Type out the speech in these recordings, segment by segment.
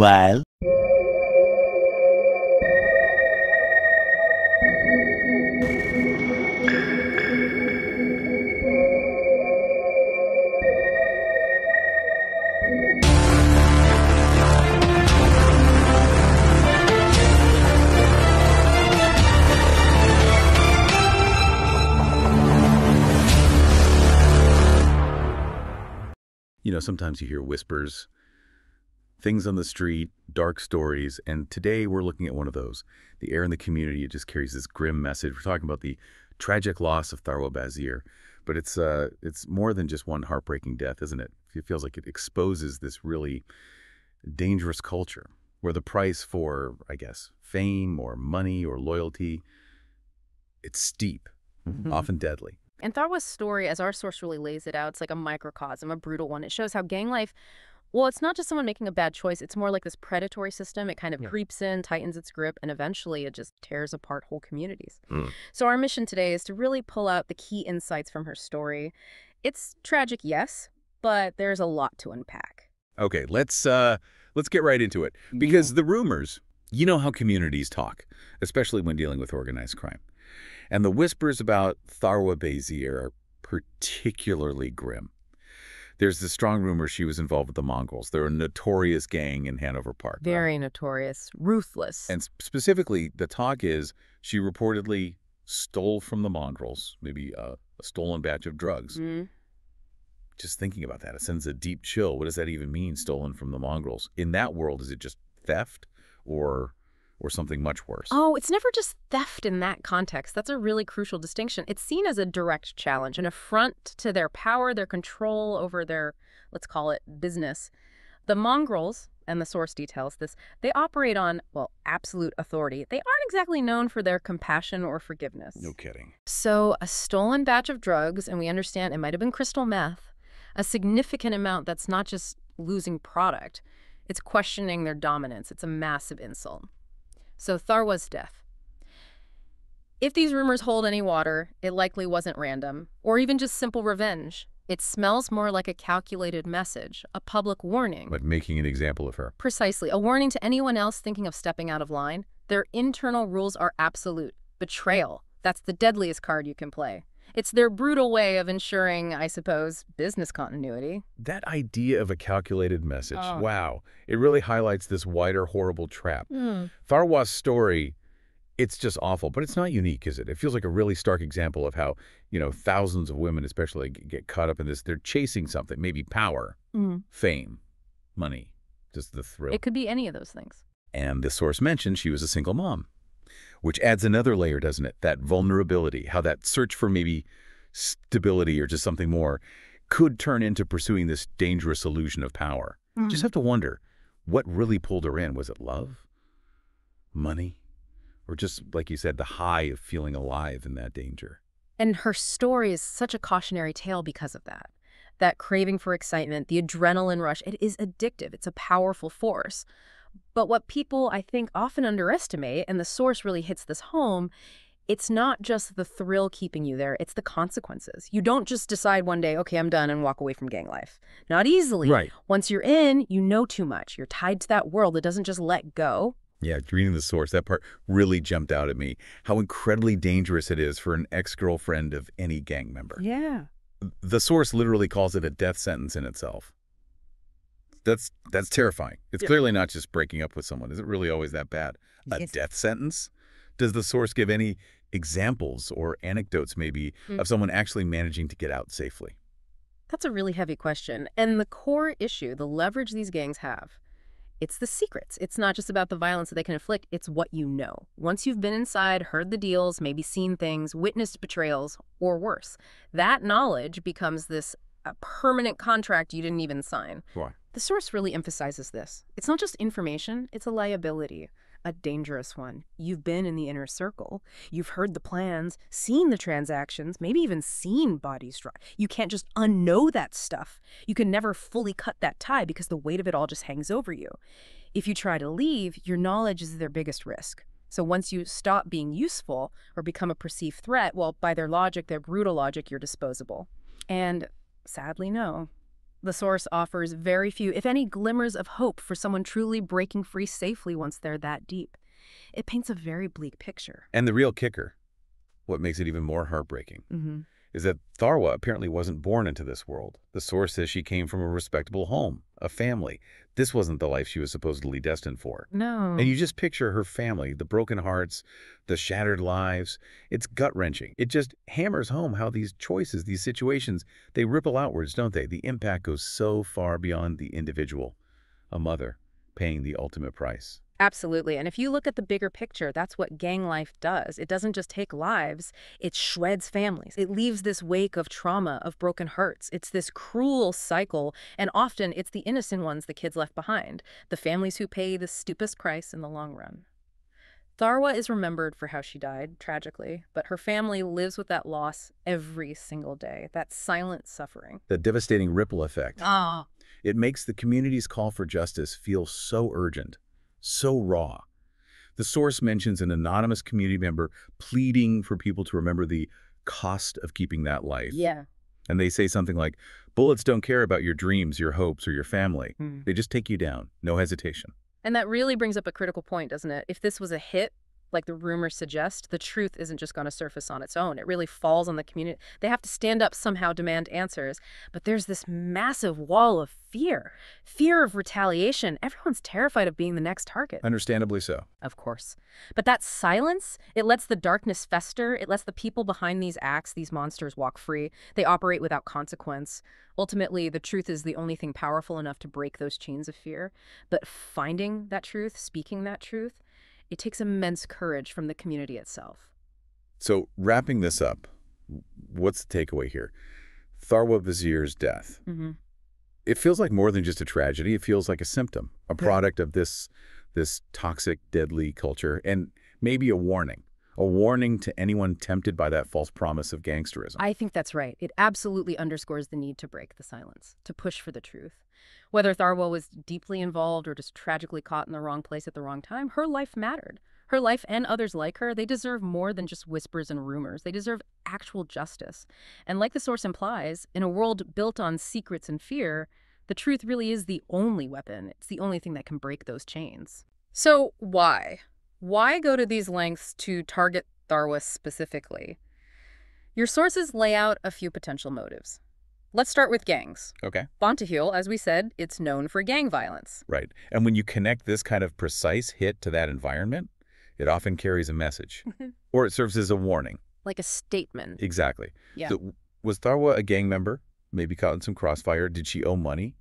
Meanwhile... You know, sometimes you hear whispers, things on the street, dark stories, and today we're looking at one of those. The air in the community, it just carries this grim message. We're talking about the tragic loss of Tharwa Bazier, but it's more than just one heartbreaking death, isn't it? It feels like it exposes this really dangerous culture where the price for, I guess, fame or money or loyalty, it's steep, often deadly. And Tharwah's story, as our source really lays it out, it's like a microcosm, a brutal one. It shows how gang life, well, it's not just someone making a bad choice. It's more like this predatory system. It kind of creeps in, tightens its grip, and eventually it just tears apart whole communities. So our mission today is to really pull out the key insights from her story. It's tragic, yes, but there's a lot to unpack. Okay, let's get right into it. Because the rumors, you know how communities talk, especially when dealing with organized crime. And the whispers about Tharwa Bazier are particularly grim. There's this strong rumor she was involved with the Mongrels. They're a notorious gang in Hanover Park. Very notorious, ruthless. And specifically, the talk is she reportedly stole from the Mongrels, maybe a stolen batch of drugs. Just thinking about that, it sends a deep chill. What does that even mean, stolen from the Mongrels? In that world, is it just theft or something much worse? Oh, it's never just theft in that context. That's a really crucial distinction. It's seen as a direct challenge, an affront to their power, their control over their, let's call it, business. The Mongrels, and the source details this, they operate on, well, absolute authority. They aren't exactly known for their compassion or forgiveness. No kidding. So a stolen batch of drugs, and we understand it might have been crystal meth, a significant amount that's not just losing product. It's questioning their dominance. It's a massive insult. So Tharwa's death. If these rumors hold any water, it likely wasn't random, or even just simple revenge. It smells more like a calculated message, a public warning. But making an example of her. Precisely. A warning to anyone else thinking of stepping out of line. Their internal rules are absolute. Betrayal. That's the deadliest card you can play. It's their brutal way of ensuring, I suppose, business continuity. That idea of a calculated message, wow. It really highlights this wider, horrible trap. Tharwa's story, it's just awful, but it's not unique, is it? It feels like a really stark example of how, you know, thousands of women especially get caught up in this. They're chasing something, maybe power, fame, money, just the thrill. It could be any of those things. And the source mentioned she was a single mom, which adds another layer, doesn't it? That vulnerability, how that search for maybe stability or just something more could turn into pursuing this dangerous illusion of power. Just have to wonder, what really pulled her in? Was it love? Money? Or just, like you said, the high of feeling alive in that danger? And her story is such a cautionary tale because of that. That craving for excitement, the adrenaline rush, it is addictive. It's a powerful force. But what people, I think, often underestimate, and the source really hits this home, it's not just the thrill keeping you there, it's the consequences. You don't just decide one day, okay, I'm done, and walk away from gang life. Not easily. Right. Once you're in, you know too much. You're tied to that world. It doesn't just let go. Yeah, reading the source, that part really jumped out at me. How incredibly dangerous it is for an ex-girlfriend of any gang member. Yeah. The source literally calls it a death sentence in itself. That's terrifying. It's clearly not just breaking up with someone. Is it really always that bad? A death sentence? Does the source give any examples or anecdotes maybe of someone actually managing to get out safely? That's a really heavy question. And the core issue, the leverage these gangs have, it's the secrets. It's not just about the violence that they can inflict. It's what you know. Once you've been inside, heard the deals, maybe seen things, witnessed betrayals, or worse, that knowledge becomes this a permanent contract you didn't even sign. Why? The source really emphasizes this. It's not just information, it's a liability, a dangerous one. You've been in the inner circle. You've heard the plans, seen the transactions, maybe even seen bodies drop. You can't just unknow that stuff. You can never fully cut that tie because the weight of it all just hangs over you. If you try to leave, your knowledge is their biggest risk. So once you stop being useful or become a perceived threat, well, by their logic, their brutal logic, you're disposable. And sadly, no. The source offers very few, if any, glimmers of hope for someone truly breaking free safely once they're that deep. It paints a very bleak picture. And the real kicker, what makes it even more heartbreaking, Mm-hmm. is that Tharwa apparently wasn't born into this world. The source says she came from a respectable home, a family. This wasn't the life she was supposedly destined for. No. And you just picture her family, the broken hearts, the shattered lives. It's gut-wrenching. It just hammers home how these choices, these situations, they ripple outwards, don't they? The impact goes so far beyond the individual, a mother paying the ultimate price. Absolutely. And if you look at the bigger picture, that's what gang life does. It doesn't just take lives, it shreds families. It leaves this wake of trauma, of broken hearts. It's this cruel cycle, and often it's the innocent ones the kids left behind, the families who pay the steepest price in the long run. Tharwa is remembered for how she died, tragically, but her family lives with that loss every single day, that silent suffering. The devastating ripple effect. Ah. It makes the community's call for justice feel so urgent, so raw. The source mentions an anonymous community member pleading for people to remember the cost of keeping that life. Yeah. And they say something like, bullets don't care about your dreams, your hopes, or your family. Hmm. They just take you down, no hesitation. And that really brings up a critical point, doesn't it? If this was a hit, like the rumors suggest, the truth isn't just going to surface on its own. It really falls on the community. They have to stand up somehow, demand answers. But there's this massive wall of fear, fear of retaliation. Everyone's terrified of being the next target. Understandably so. Of course. But that silence, it lets the darkness fester. It lets the people behind these acts, these monsters, walk free. They operate without consequence. Ultimately, the truth is the only thing powerful enough to break those chains of fear. But finding that truth, speaking that truth, it takes immense courage from the community itself. So wrapping this up, what's the takeaway here? Tharwa Bazier's death. Mm-hmm. It feels like more than just a tragedy. It feels like a symptom, a product of this toxic, deadly culture, and maybe a warning to anyone tempted by that false promise of gangsterism. I think that's right. It absolutely underscores the need to break the silence, to push for the truth. Whether Tharwa was deeply involved or just tragically caught in the wrong place at the wrong time, her life mattered. Her life and others like her, they deserve more than just whispers and rumors. They deserve actual justice. And like the source implies, in a world built on secrets and fear, the truth really is the only weapon. It's the only thing that can break those chains. So why? Why go to these lengths to target Tharwa specifically? Your sources lay out a few potential motives. Let's start with gangs. Okay. Fontahil, as we said, it's known for gang violence. Right. And when you connect this kind of precise hit to that environment, it often carries a message. Or it serves as a warning. Like a statement. Exactly. Yeah. So, was Tharwa a gang member? Maybe caught in some crossfire? Did she owe money?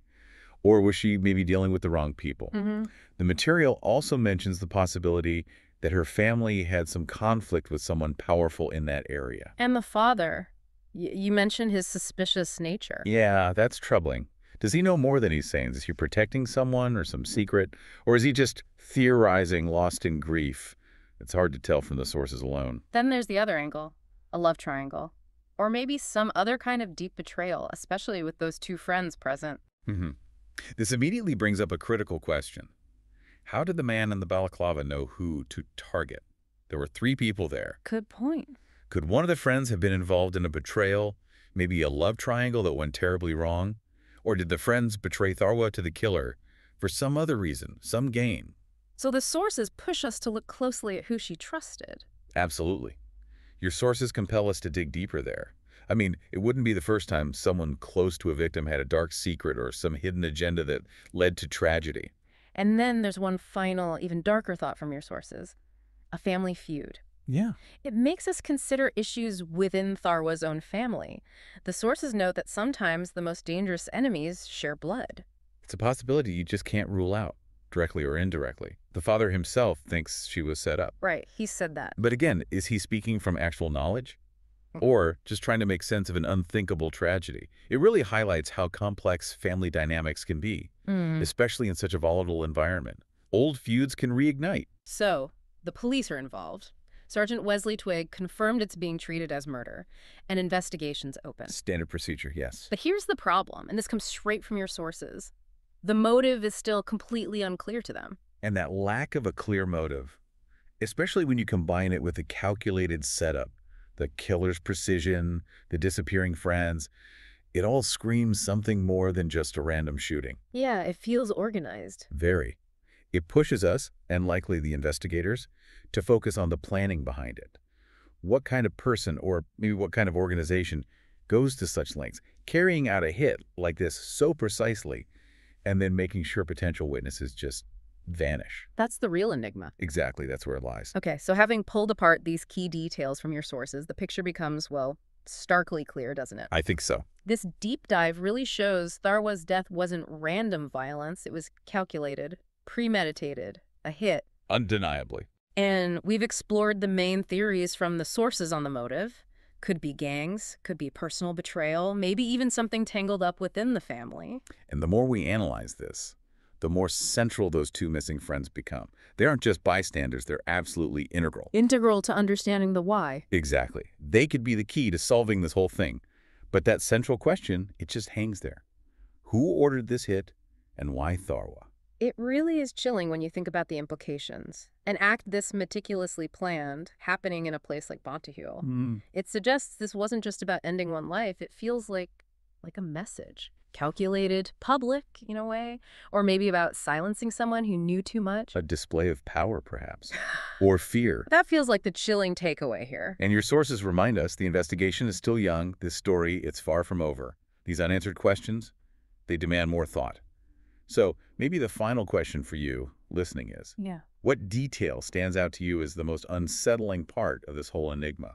Or was she maybe dealing with the wrong people? Mm-hmm. The material also mentions the possibility that her family had some conflict with someone powerful in that area. And the father. You mentioned his suspicious nature. Yeah, that's troubling. Does he know more than he's saying? Is he protecting someone or some secret? Or is he just theorizing, lost in grief? It's hard to tell from the sources alone. Then there's the other angle, a love triangle. Or maybe some other kind of deep betrayal, especially with those two friends present. Mm-hmm. This immediately brings up a critical question. How did the man in the balaclava know who to target? There were 3 people there. Good point. Could one of the friends have been involved in a betrayal, maybe a love triangle that went terribly wrong? Or did the friends betray Tharwa to the killer for some other reason, some gain? So the sources push us to look closely at who she trusted. Absolutely. Your sources compel us to dig deeper there. I mean, it wouldn't be the first time someone close to a victim had a dark secret or some hidden agenda that led to tragedy. And then there's one final, even darker thought from your sources, a family feud. Yeah. It makes us consider issues within Tharwa's own family. The sources note that sometimes the most dangerous enemies share blood. It's a possibility you just can't rule out, directly or indirectly. The father himself thinks she was set up. Right, he said that. But again, is he speaking from actual knowledge? Or just trying to make sense of an unthinkable tragedy? It really highlights how complex family dynamics can be, especially in such a volatile environment. Old feuds can reignite. So, the police are involved. Sergeant Wesley Twigg confirmed it's being treated as murder, and investigation's open. Standard procedure, yes. But here's the problem, and this comes straight from your sources. The motive is still completely unclear to them. And that lack of a clear motive, especially when you combine it with the calculated setup, the killer's precision, the disappearing friends, It all screams something more than just a random shooting. Yeah, it feels organized. Very. It pushes us, and likely the investigators, to focus on the planning behind it. What kind of person, or maybe what kind of organization, goes to such lengths, carrying out a hit like this so precisely, and then making sure potential witnesses just vanish? That's the real enigma. Exactly, that's where it lies. Okay, so having pulled apart these key details from your sources, the picture becomes, well, starkly clear, doesn't it? I think so. This deep dive really shows Tharwah's death wasn't random violence. It was calculated, premeditated, a hit. Undeniably. And we've explored the main theories from the sources on the motive. Could be gangs, could be personal betrayal, maybe even something tangled up within the family. And the more we analyze this, the more central those two missing friends become. They aren't just bystanders, they're absolutely integral. Integral to understanding the why. Exactly. They could be the key to solving this whole thing. But that central question, it just hangs there. Who ordered this hit, and why Tharwah? It really is chilling when you think about the implications. An act this meticulously planned, happening in a place like Pt2, it suggests this wasn't just about ending one life. It feels like a message. Calculated, public, in a way. Or maybe about silencing someone who knew too much. A display of power, perhaps. Or fear. That feels like the chilling takeaway here. And your sources remind us the investigation is still young. This story, it's far from over. These unanswered questions, they demand more thought. So maybe the final question for you listening is, Yeah. what detail stands out to you as the most unsettling part of this whole enigma?